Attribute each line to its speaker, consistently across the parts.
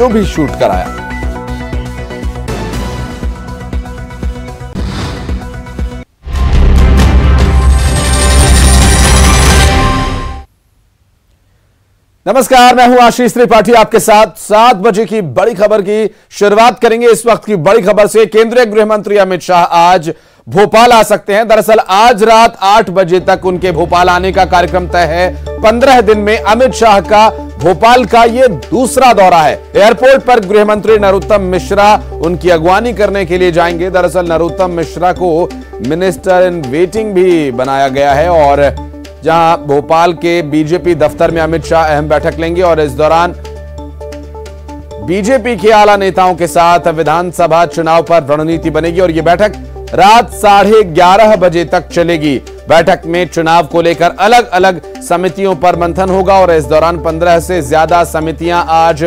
Speaker 1: Video भी shoot कराया। नमस्कार, मैं हूं आशीष त्रिपाठी, आपके साथ 7 बजे की बड़ी खबर की शुरुआत करेंगे। इस वक्त की बड़ी खबर से केंद्रीय गृह मंत्री अमित शाह आज भोपाल आ सकते हैं। दरअसल आज रात 8 बजे तक उनके भोपाल आने का कार्यक्रम तय है। 15 दिन में अमित शाह का भोपाल का यह दूसरा दौरा है। एयरपोर्ट पर गृह मंत्री नरोत्तम मिश्रा उनकी अगवानी करने के लिए जाएंगे। दरअसल नरोत्तम मिश्रा को मिनिस्टर इन वेटिंग भी बनाया गया है और जहां भोपाल के बीजेपी दफ्तर में अमित शाह अहम बैठक लेंगे और इस दौरान बीजेपी के आला नेताओं के साथ विधानसभा चुनाव पर रणनीति बनेगी और यह बैठक रात 11:30 बजे तक चलेगी। बैठक में चुनाव को लेकर अलग अलग समितियों पर मंथन होगा और इस दौरान 15 से ज्यादा समितियां आज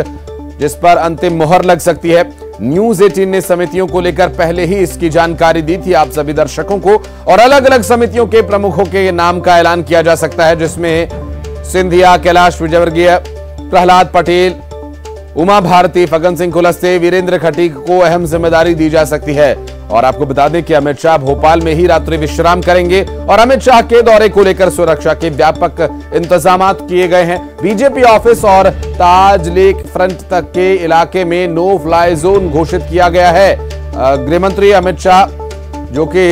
Speaker 1: जिस पर अंतिम मुहर लग सकती है। न्यूज 18 ने समितियों को लेकर पहले ही इसकी जानकारी दी थी आप सभी दर्शकों को और अलग अलग समितियों के प्रमुखों के नाम का ऐलान किया जा सकता है, जिसमें सिंधिया, कैलाश विजयवर्गीय, प्रहलाद पटेल, उमा भारती, फग्गन सिंह कुलस्ते, वीरेंद्र खटीक को अहम जिम्मेदारी दी जा सकती है। और आपको बता दें कि अमित शाह भोपाल में ही रात्रि विश्राम करेंगे और अमित शाह के दौरे को लेकर सुरक्षा के व्यापक इंतजाम किए गए हैं। बीजेपी ऑफिस और ताज लेक फ्रंट तक के इलाके में नो फ्लाई जोन घोषित किया गया है। गृह मंत्री अमित शाह जो कि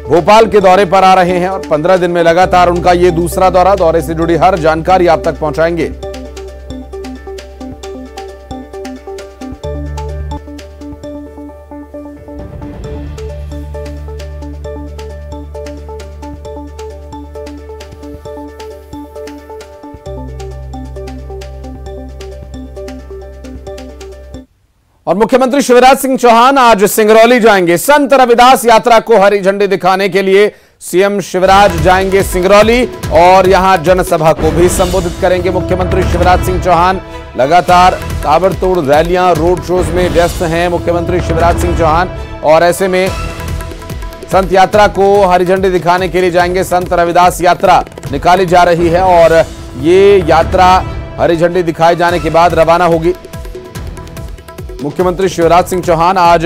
Speaker 1: भोपाल के दौरे पर आ रहे हैं और 15 दिन में लगातार उनका यह दूसरा दौरे से जुड़ी हर जानकारी आप तक पहुंचाएंगे। और मुख्यमंत्री शिवराज सिंह चौहान आज सिंगरौली जाएंगे। संत रविदास यात्रा को हरी झंडी दिखाने के लिए सीएम शिवराज जाएंगे सिंगरौली और यहां जनसभा को भी संबोधित करेंगे। मुख्यमंत्री शिवराज सिंह चौहान लगातार ताबड़तोड़ रैलियां, रोड शोज में व्यस्त हैं मुख्यमंत्री शिवराज सिंह चौहान और ऐसे में संत यात्रा को हरी झंडी दिखाने के लिए जाएंगे। संत रविदास यात्रा निकाली जा रही है और ये यात्रा हरी झंडी दिखाए जाने के बाद रवाना होगी। मुख्यमंत्री शिवराज सिंह चौहान आज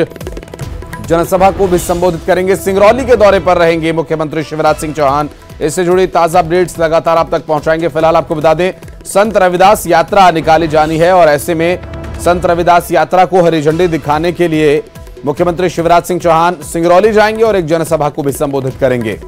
Speaker 1: जनसभा को भी संबोधित करेंगे। सिंगरौली के दौरे पर रहेंगे मुख्यमंत्री शिवराज सिंह चौहान। इससे जुड़ी ताजा अपडेट्स लगातार आप तक पहुंचाएंगे। फिलहाल आपको बता दें संत रविदास यात्रा निकाली जानी है और ऐसे में संत रविदास यात्रा को हरी झंडी दिखाने के लिए मुख्यमंत्री शिवराज सिंह चौहान सिंगरौली जाएंगे और एक जनसभा को भी संबोधित करेंगे।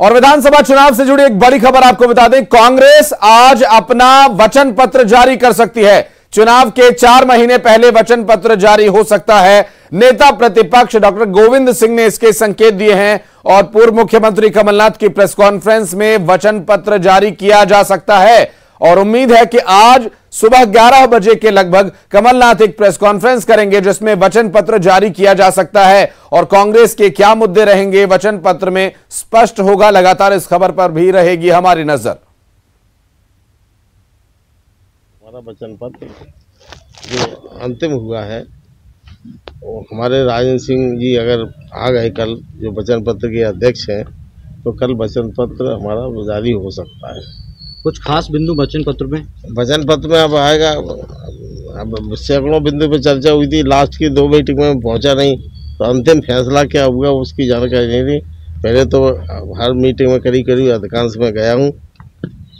Speaker 1: और विधानसभा चुनाव से जुड़ी एक बड़ी खबर आपको बता दें, कांग्रेस आज अपना वचन पत्र जारी कर सकती है। चुनाव के 4 महीने पहले वचन पत्र जारी हो सकता है। नेता प्रतिपक्ष डॉक्टर गोविंद सिंह ने इसके संकेत दिए हैं और पूर्व मुख्यमंत्री कमलनाथ की प्रेस कॉन्फ्रेंस में वचन पत्र जारी किया जा सकता है और उम्मीद है कि आज सुबह 11 बजे के लगभग कमलनाथ एक प्रेस कॉन्फ्रेंस करेंगे जिसमें वचन पत्र जारी किया जा सकता है और कांग्रेस के क्या मुद्दे रहेंगे वचन पत्र में स्पष्ट होगा। लगातार इस खबर पर भी रहेगी हमारी नजर।
Speaker 2: हमारा वचन पत्र जो अंतिम हुआ है वो हमारे राजेंद्र सिंह जी अगर आ गए कल, जो वचन पत्र के अध्यक्ष हैं, तो कल वचन पत्र हमारा जारी हो सकता है।
Speaker 3: कुछ खास बिंदु वचन पत्र में
Speaker 2: अब आएगा। अब सैकड़ों बिंदु पे चर्चा हुई थी, लास्ट की 2 मीटिंग में पहुंचा नहीं, तो अंतिम फैसला क्या हुआ उसकी जानकारी नहीं थी। पहले तो हर मीटिंग में करीब अधिकांश में गया हूं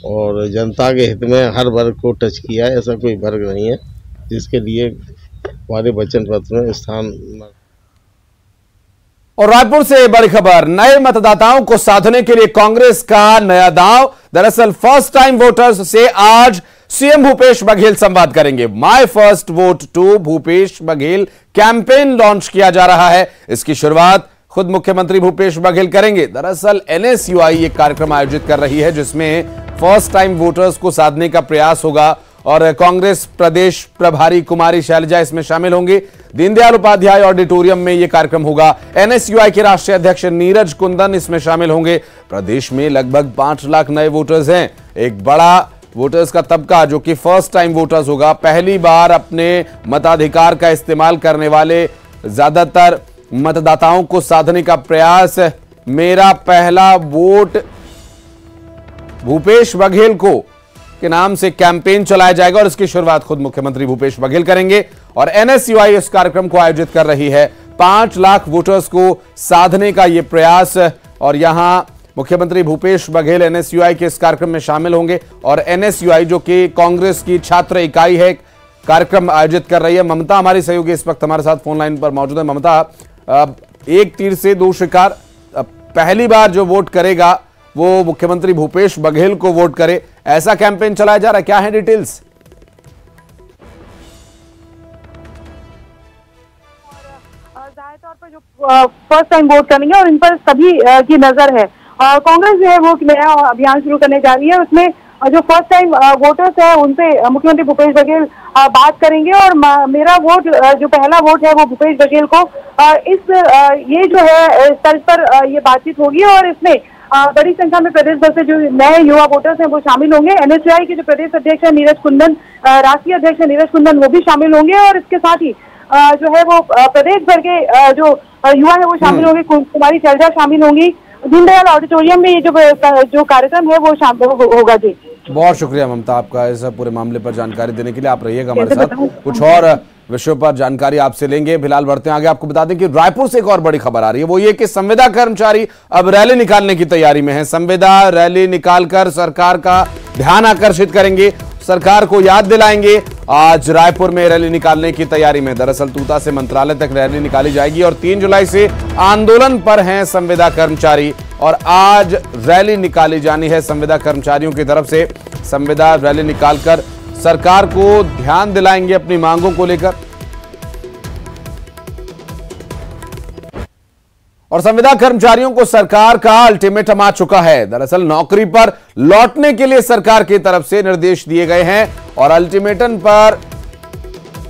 Speaker 2: और जनता के हित में हर वर्ग को टच किया है। ऐसा कोई वर्ग नहीं है जिसके लिए हमारे वचन पत्र में स्थान।
Speaker 1: और रायपुर से बड़ी खबर, नए मतदाताओं को साधने के लिए कांग्रेस का नया दांव। दरअसल फर्स्ट टाइम वोटर्स से आज सीएम भूपेश बघेल संवाद करेंगे। My first vote to Bhupesh Baghel campaign launch किया जा रहा है। इसकी शुरुआत खुद मुख्यमंत्री भूपेश बघेल करेंगे। दरअसल एनएसयूआई एक कार्यक्रम आयोजित कर रही है जिसमें फर्स्ट टाइम वोटर्स को साधने का प्रयास होगा और कांग्रेस प्रदेश प्रभारी कुमारी शैलजा इसमें शामिल होंगे। दीनदयाल उपाध्याय ऑडिटोरियम में यह कार्यक्रम होगा। एनएसयूआई के राष्ट्रीय अध्यक्ष नीरज कुंदन इसमें शामिल होंगे। प्रदेश में लगभग 5 लाख नए वोटर्स हैं। एक बड़ा वोटर्स का तबका जो कि फर्स्ट टाइम वोटर्स होगा, पहली बार अपने मताधिकार का इस्तेमाल करने वाले ज्यादातर मतदाताओं को साधने का प्रयास। मेरा पहला वोट भूपेश बघेल को के नाम से कैंपेन चलाया जाएगा और इसकी शुरुआत खुद मुख्यमंत्री भूपेश बघेल करेंगे। और एनएसयूआई इस कार्यक्रम को आयोजित कर रही है। 5 लाख वोटर्स को साधने का यह प्रयास, और यहां मुख्यमंत्री भूपेश बघेल एनएसयूआई के इस कार्यक्रम में शामिल होंगे। और एनएसयूआई जो कि कांग्रेस की छात्र इकाई है, कार्यक्रम आयोजित कर रही है। ममता हमारी सहयोगी इस वक्त हमारे साथ फोन लाइन पर मौजूद है। ममता, एक तीर से दो शिकार, पहली बार जो वोट करेगा वो मुख्यमंत्री भूपेश बघेल को वोट करे, ऐसा कैंपेन चलाया जा रहा है, क्या है डिटेल्स?
Speaker 4: जाहिर तौर पर जो फर्स्ट टाइम वोट करेंगे और इन पर सभी की नजर है। कांग्रेस जो है वो नया अभियान शुरू करने जा रही है। उसमें जो फर्स्ट टाइम वोटर्स है उनसे मुख्यमंत्री भूपेश बघेल बात करेंगे। और मेरा वोट, जो पहला वोट है वो भूपेश बघेल को, ये जो है तर्ज पर ये बातचीत होगी। और इसमें बड़ी संख्या में प्रदेश भर से जो नए युवा वोटर्स हैं वो शामिल होंगे। एनएसयूआई के जो प्रदेश अध्यक्ष है नीरज कुंदन, राष्ट्रीय अध्यक्ष है नीरज कुंदन, वो भी शामिल होंगे। और इसके साथ ही जो है वो प्रदेश भर के जो युवा है वो शामिल होंगे। कुमारी शैलजा शामिल होंगी। दीनदयाल ऑडिटोरियम में ये जो कार्यक्रम है वो शामिल होगा। जी,
Speaker 1: बहुत शुक्रिया ममता आपका इस पूरे मामले पर जानकारी देने के लिए। आप रहिएगा हमारे साथ, कुछ और विषयों पर जानकारी आपसे लेंगे। फिलहाल बढ़ते हैं आगे। आपको बता दें कि रायपुर से एक और बड़ी खबर आ रही है, वो ये कि संविदा कर्मचारी अब रैली निकालने की तैयारी में है। संविदा रैली निकालकर सरकार का ध्यान आकर्षित करेंगे, सरकार को याद दिलाएंगे। आज रायपुर में रैली निकालने की तैयारी में, दरअसल तूता से मंत्रालय तक रैली निकाली जाएगी और 3 जुलाई से आंदोलन पर हैं संविदा कर्मचारी। और आज रैली निकाली जानी है संविदा कर्मचारियों की तरफ से। संविदा रैली निकालकर सरकार को ध्यान दिलाएंगे अपनी मांगों को लेकर। और संविदा कर्मचारियों को सरकार का अल्टीमेटम आ चुका है। दरअसल नौकरी पर लौटने के लिए सरकार की तरफ से निर्देश दिए गए हैं और अल्टीमेटम पर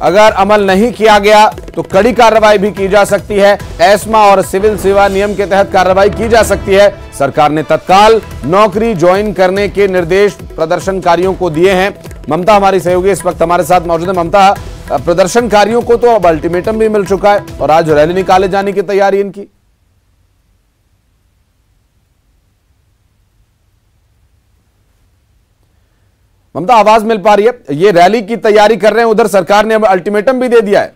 Speaker 1: अगर अमल नहीं किया गया तो कड़ी कार्रवाई भी की जा सकती है। एस्मा और सिविल सेवा नियम के तहत कार्रवाई की जा सकती है। सरकार ने तत्काल नौकरी ज्वाइन करने के निर्देश प्रदर्शनकारियों को दिए हैं। ममता हमारी सहयोगी इस वक्त हमारे साथ मौजूद है। ममता, प्रदर्शनकारियों को तो अब अल्टीमेटम भी मिल चुका है और आज रैली निकाले जाने की तैयारी इनकी। ममता, आवाज मिल पा रही है? ये रैली की तैयारी कर रहे हैं, उधर सरकार ने अब अल्टीमेटम भी दे दिया है।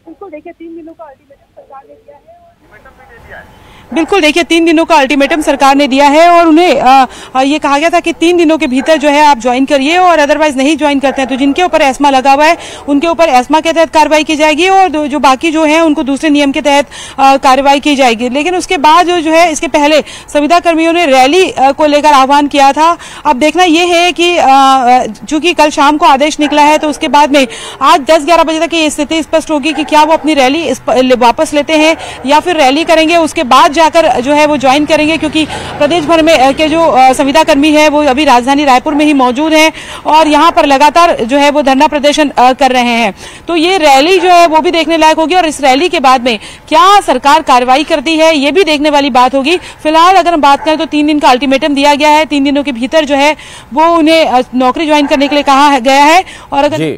Speaker 4: बिल्कुल, देखिए 3 दिनों का अल्टीमेटम सरकार ने दिया है।
Speaker 5: बिल्कुल, देखिए 3 दिनों का अल्टीमेटम सरकार ने दिया है और उन्हें ये कहा गया था कि 3 दिनों के भीतर जो है आप ज्वाइन करिए, और अदरवाइज नहीं ज्वाइन करते हैं तो जिनके ऊपर एस्मा लगा हुआ है उनके ऊपर एस्मा के तहत कार्रवाई की जाएगी और जो बाकी जो है उनको दूसरे नियम के तहत कार्रवाई की जाएगी। लेकिन उसके बाद जो है इसके पहले संविदा कर्मियों ने रैली को लेकर आह्वान किया था। अब देखना यह है कि चूंकि कल शाम को आदेश निकला है तो उसके बाद में आज 10-11 बजे तक ये स्थिति स्पष्ट होगी कि क्या वो अपनी रैली वापस लेते हैं या फिर रैली करेंगे, उसके बाद जाकर जो है वो ज्वाइन करेंगे। क्योंकि प्रदेश भर में के जो संविदा कर्मी है वो अभी राजधानी रायपुर में ही मौजूद हैं और यहाँ पर लगातार जो है वो धरना प्रदर्शन कर रहे हैं। तो ये रैली जो है वो भी देखने लायक होगी और इस रैली के बाद में क्या सरकार कार्रवाई करती है ये भी देखने वाली बात होगी। फिलहाल अगर हम बात करें तो 3 दिन का अल्टीमेटम दिया गया है। 3 दिनों के भीतर जो है वो उन्हें नौकरी ज्वाइन करने के लिए कहा गया है। और अगर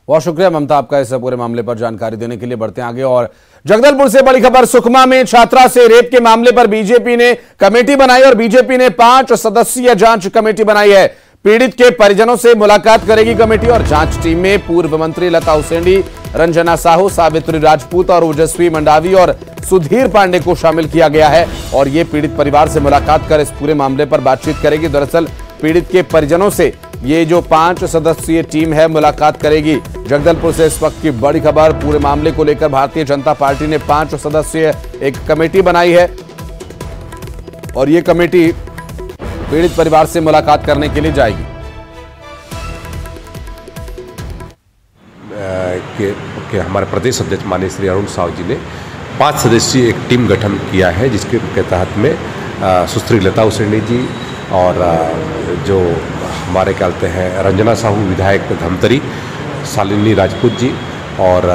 Speaker 1: बहुत शुक्रिया ममता आपका इस पूरे मामले पर जानकारी देने के लिए। बढ़ते हैं आगे और जगदलपुर से बड़ी खबर, सुकमा में छात्रा से रेप के मामले पर बीजेपी ने कमेटी बनाई और बीजेपी ने 5 सदस्यीय जांच कमेटी बनाई है। पीड़ित के परिजनों से मुलाकात करेगी कमेटी और जांच टीम में पूर्व मंत्री लता हुसैनी, रंजना साहू, सावित्री राजपूत और ओजस्वी मंडावी और सुधीर पांडे को शामिल किया गया है और ये पीड़ित परिवार से मुलाकात कर इस पूरे मामले पर बातचीत करेगी। दरअसल पीड़ित के परिजनों से ये जो 5 सदस्यीय टीम है मुलाकात करेगी। जगदलपुर से इस वक्त की बड़ी खबर, पूरे मामले को लेकर भारतीय जनता पार्टी ने 5 सदस्यीय एक कमेटी बनाई है और ये कमेटी पीड़ित परिवार से मुलाकात करने के लिए जाएगी।
Speaker 6: कि हमारे प्रदेश अध्यक्ष माननीय श्री अरुण साहू जी ने 5 सदस्यीय एक टीम गठन किया है जिसके तहत में सुश्री लता हुसैनी जी और जो हमारे कहते हैं रंजना साहू विधायक धमतरी, शालिनी राजपूत जी और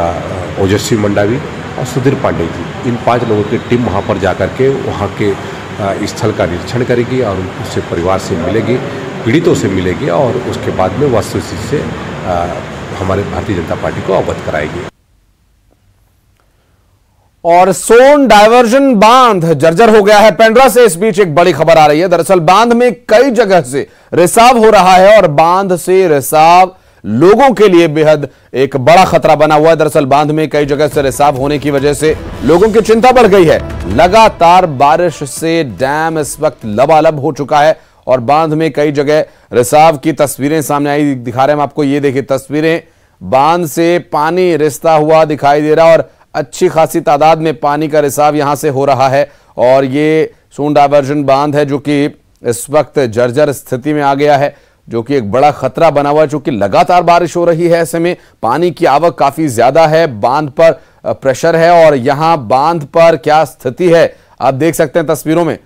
Speaker 6: ओजस्वी मंडावी और सुधीर पांडे जी, इन 5 लोगों की टीम वहाँ पर जाकर के वहाँ के स्थल का निरीक्षण करेगी और उससे परिवार से मिलेगी, पीड़ितों से मिलेगी और उसके बाद में वस्तुस्थिति से हमारे भारतीय जनता पार्टी को अवगत कराएगी।
Speaker 1: और सोन डायवर्जन बांध जर्जर हो गया है पेंड्रा से। इस बीच एक बड़ी खबर आ रही है। दरअसल बांध में कई जगह से रिसाव हो रहा है और बांध से रिसाव लोगों के लिए बेहद एक बड़ा खतरा बना हुआ है। दरअसल बांध में कई जगह से रिसाव होने की वजह से लोगों की चिंता बढ़ गई है। लगातार बारिश से डैम इस वक्त लबालब हो चुका है और बांध में कई जगह रिसाव की तस्वीरें सामने आई, दिखा रहे हैं हम आपको। ये देखिए तस्वीरें, बांध से पानी रिसता हुआ दिखाई दे रहा और अच्छी खासी तादाद में पानी का रिसाव यहां से हो रहा है। और ये सोन डायवर्जन बांध है जो कि इस वक्त जर्जर स्थिति में आ गया है, जो कि एक बड़ा खतरा बना हुआ है। चूंकि लगातार बारिश हो रही है, ऐसे में पानी की आवक काफी ज्यादा है, बांध पर प्रेशर है और यहां बांध पर क्या स्थिति है आप देख सकते हैं तस्वीरों में।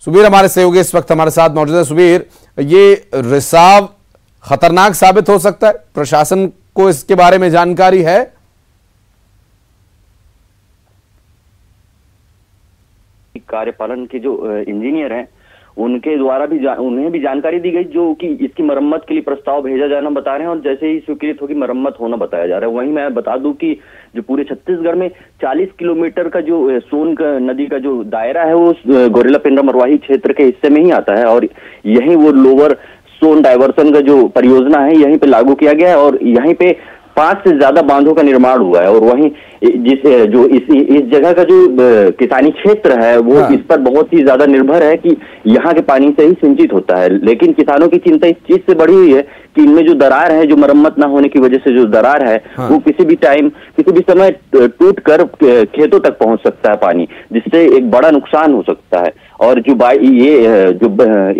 Speaker 1: सुबीर हमारे सहयोगी इस वक्त हमारे साथ मौजूद है। सुबीर, ये रिसाव खतरनाक साबित हो सकता है, प्रशासन को इसके बारे में जानकारी है?
Speaker 7: कार्यपालन के जो इंजीनियर हैं उनके द्वारा भी उन्हें भी जानकारी दी गई, जो कि इसकी मरम्मत के लिए प्रस्ताव भेजा जाना बता रहे हैं और जैसे ही स्वीकृत होगी मरम्मत होना बताया जा रहा है। वहीं मैं बता दूं कि जो पूरे छत्तीसगढ़ में 40 किलोमीटर का जो सोन नदी का जो दायरा है वो गौरेला पेंड्रा मरवाही क्षेत्र के हिस्से में ही आता है और यहीं वो लोअर सोन डायवर्सन का जो परियोजना है यहीं पे लागू किया गया है और यहीं पे 5 से ज्यादा बांधों का निर्माण हुआ है। और वहीं इस जगह का जो किसानी क्षेत्र है वो इस पर बहुत ही ज्यादा निर्भर है कि यहाँ के पानी से ही सिंचित होता है। लेकिन किसानों की चिंता इस चीज से बढ़ी हुई है कि इनमें जो दरार है, जो मरम्मत ना होने की वजह से जो दरार है वो किसी भी टाइम किसी भी समय टूट कर खेतों तक पहुंच सकता है पानी, जिससे एक बड़ा नुकसान हो सकता है। और जो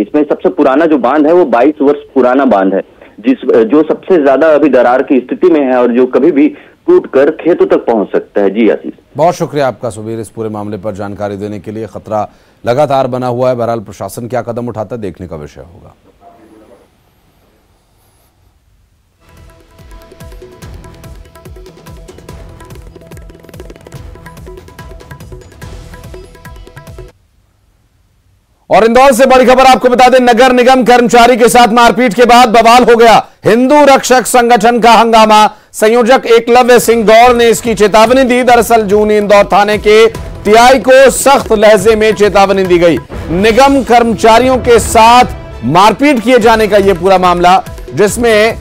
Speaker 7: इसमें सबसे पुराना जो बांध है वो 22 वर्ष पुराना बांध है, जो सबसे ज्यादा अभी दरार की स्थिति में है और जो कभी भी टूटकर खेतों तक पहुंच सकता है। जी आशीष,
Speaker 1: बहुत शुक्रिया आपका सुबीर इस पूरे मामले पर जानकारी देने के लिए। खतरा लगातार बना हुआ है, बहरहाल प्रशासन क्या कदम उठाता है देखने का विषय होगा। और इंदौर से बड़ी खबर आपको बता दें, नगर निगम कर्मचारी के साथ मारपीट के बाद बवाल हो गया। हिंदू रक्षक संगठन का हंगामा, संयोजक एकलव्य सिंह गौड़ ने इसकी चेतावनी दी। दरअसल जूनी इंदौर थाने के टीआई को सख्त लहजे में चेतावनी दी गई। निगम कर्मचारियों के साथ मारपीट किए जाने का यह पूरा मामला, जिसमें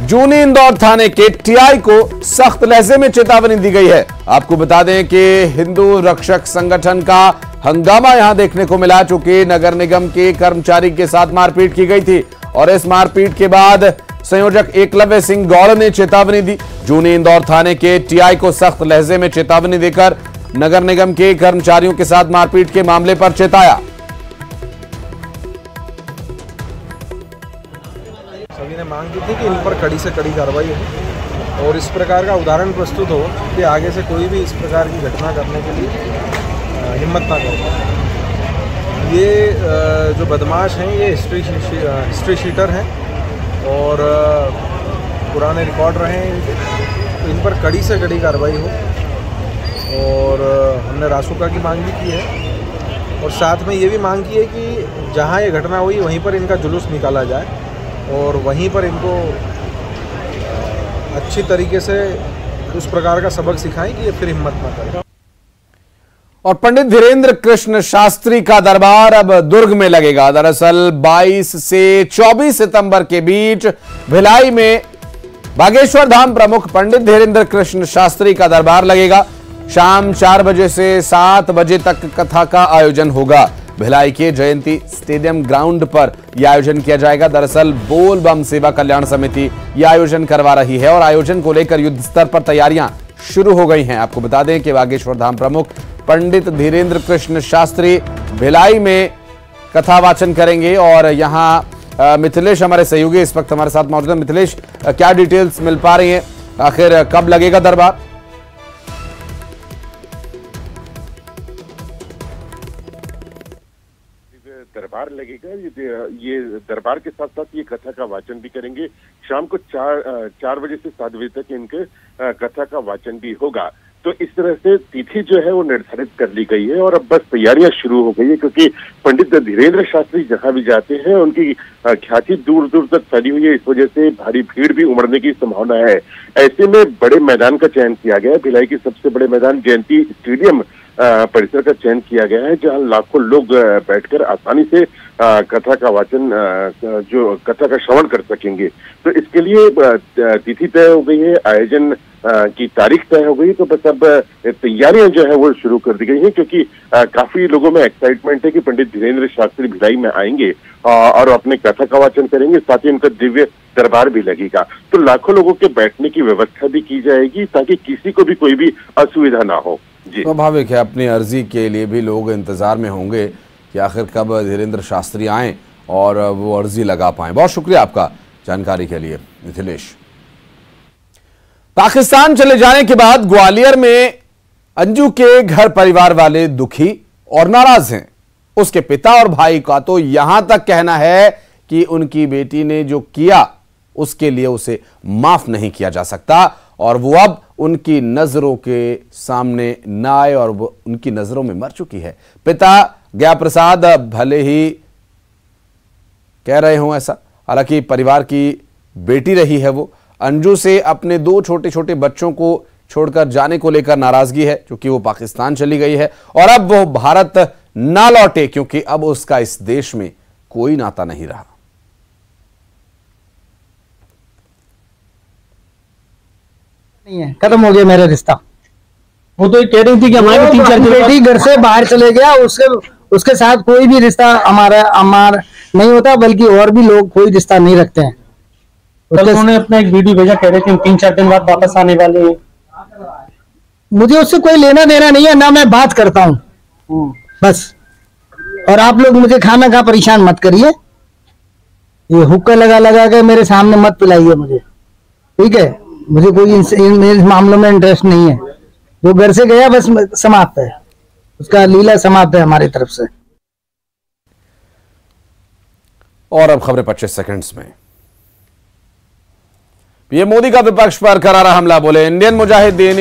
Speaker 1: जूनी इंदौर थाने के टीआई को सख्त लहजे में चेतावनी दी गई है। आपको बता दें कि हिंदू रक्षक संगठन का हंगामा यहां देखने को मिला, चूंकि नगर निगम के कर्मचारी के साथ मारपीट की गई थी और इस मारपीट के बाद संयोजक एकलव्य सिंह गौड़ ने चेतावनी दी। जूनी इंदौर थाने के टीआई को सख्त लहजे में चेतावनी देकर नगर निगम के कर्मचारियों के साथ मारपीट के मामले पर चेताया।
Speaker 8: सभी ने मांग की थी कि इन पर कड़ी से कड़ी कार्रवाई हो और इस प्रकार का उदाहरण प्रस्तुत हो कि आगे से कोई भी इस प्रकार की घटना करने के लिए हिम्मत ना करो। ये जो बदमाश हैं ये हिस्ट्री शीटर हैं और पुराने रिकॉर्ड रहे हैं, तो इन पर कड़ी से कड़ी कार्रवाई हो। और हमने रासुका की मांग भी की है और साथ में ये भी मांग की है कि जहाँ ये घटना हुई वहीं पर इनका जुलूस निकाला जाए और वहीं पर इनको अच्छी तरीके से उस प्रकार का सबक सिखाएं कि ये फिर हिम्मत ना करें।
Speaker 1: और पंडित धीरेन्द्र कृष्ण शास्त्री का दरबार अब दुर्ग में लगेगा। दरअसल 22 से 24 सितंबर के बीच भिलाई में बागेश्वर धाम प्रमुख पंडित धीरेन्द्र कृष्ण शास्त्री का दरबार लगेगा। शाम 4 बजे से 7 बजे तक कथा का आयोजन होगा। भिलाई के जयंती स्टेडियम ग्राउंड पर यह आयोजन किया जाएगा। दरअसल बोल बम सेवा कल्याण समिति यह आयोजन करवा रही है और आयोजन को लेकर युद्ध स्तर पर तैयारियां शुरू हो गई हैं। आपको बता दें कि बागेश्वर धाम प्रमुख पंडित धीरेन्द्र कृष्ण शास्त्री भिलाई में कथा वाचन करेंगे और यहां मिथिलेश हमारे सहयोगी इस वक्त हमारे साथ मौजूद है। मिथिलेश, क्या डिटेल्स मिल पा रही हैं, आखिर कब लगेगा दरबार?
Speaker 9: दरबार लगेगा। ये दरबार के साथ साथ ये कथा का वाचन भी करेंगे। शाम को 4 बजे से 7 बजे तक इनके कथा का वाचन भी होगा। तो इस तरह से तिथि जो है वो निर्धारित कर ली गई है और अब बस तैयारियां शुरू हो गई है, क्योंकि पंडित धीरेन्द्र शास्त्री जहां भी जाते हैं उनकी ख्याति दूर दूर तक फैली हुई है। इस वजह से भारी भीड़ भी उमड़ने की संभावना है। ऐसे में बड़े मैदान का चयन किया गया है। भिलाई के सबसे बड़े मैदान जयंती स्टेडियम परिसर का चयन किया गया है, जहां लाखों लोग बैठकर आसानी से कथा का वाचन, जो कथा का श्रवण कर सकेंगे। तो इसके लिए तिथि तय हो गई है, आयोजन की तारीख तय हो गई। तो बस अब तैयारियां जो है वो शुरू कर दी गई हैं, क्योंकि काफी लोगों में एक्साइटमेंट है कि पंडित धीरेन्द्र शास्त्री भिलाई में आएंगे और अपने कथा का वाचन करेंगे, साथ ही उनका दिव्य दरबार भी लगेगा। तो लाखों लोगों के बैठने की व्यवस्था भी की जाएगी ताकि किसी को भी कोई भी असुविधा ना हो। जी,
Speaker 1: स्वाभाविक है, अपनी अर्जी के लिए भी लोग इंतजार में होंगे कि आखिर कब धीरेन्द्र शास्त्री आएं और वो अर्जी लगा पाएं। बहुत शुक्रिया आपका जानकारी के लिए मिथिलेश। पाकिस्तान चले जाने के बाद ग्वालियर में अंजू के घर परिवार वाले दुखी और नाराज हैं। उसके पिता और भाई का तो यहां तक कहना है कि उनकी बेटी ने जो किया उसके लिए उसे माफ नहीं किया जा सकता और वो अब उनकी नजरों के सामने न आए और वो उनकी नजरों में मर चुकी है। पिता गया प्रसाद भले ही कह रहे हों ऐसा, हालांकि परिवार की बेटी रही है वो। अंजू से अपने 2 छोटे छोटे बच्चों को छोड़कर जाने को लेकर नाराजगी है, क्योंकि वो पाकिस्तान चली गई है और अब वो भारत ना लौटे, क्योंकि अब उसका इस देश में कोई नाता नहीं रहा।
Speaker 10: नहीं है, खत्म हो गया मेरा रिश्ता।
Speaker 3: वो तो कह रही थी कि हमारे 3-4
Speaker 10: बेटी घर से बाहर चले गया, उसके साथ कोई भी रिश्ता हमारा नहीं होता, बल्कि और भी लोग कोई रिश्ता नहीं रखते हैं।
Speaker 3: उन्होंने अपना एक वीडियो भेजा, कह रहे थे 3-4 दिन बाद वापस आने वाले हैं।
Speaker 10: मुझे उससे कोई लेना देना नहीं है, ना मैं बात करता हूँ बस। और आप लोग मुझे खाना खा परेशान मत करिए, ये हुक्का लगा लगा के मेरे सामने मत पिलाइए मुझे, ठीक है। मुझे कोई इन मामलों में इंटरेस्ट नहीं है। जो घर से गया बस समाप्त है, उसका लीला समाप्त है हमारी तरफ से।
Speaker 1: और अब खबरें 25 सेकंड्स में। पीएम मोदी का विपक्ष पर करारा हमला, बोले इंडियन मुजाहिदीन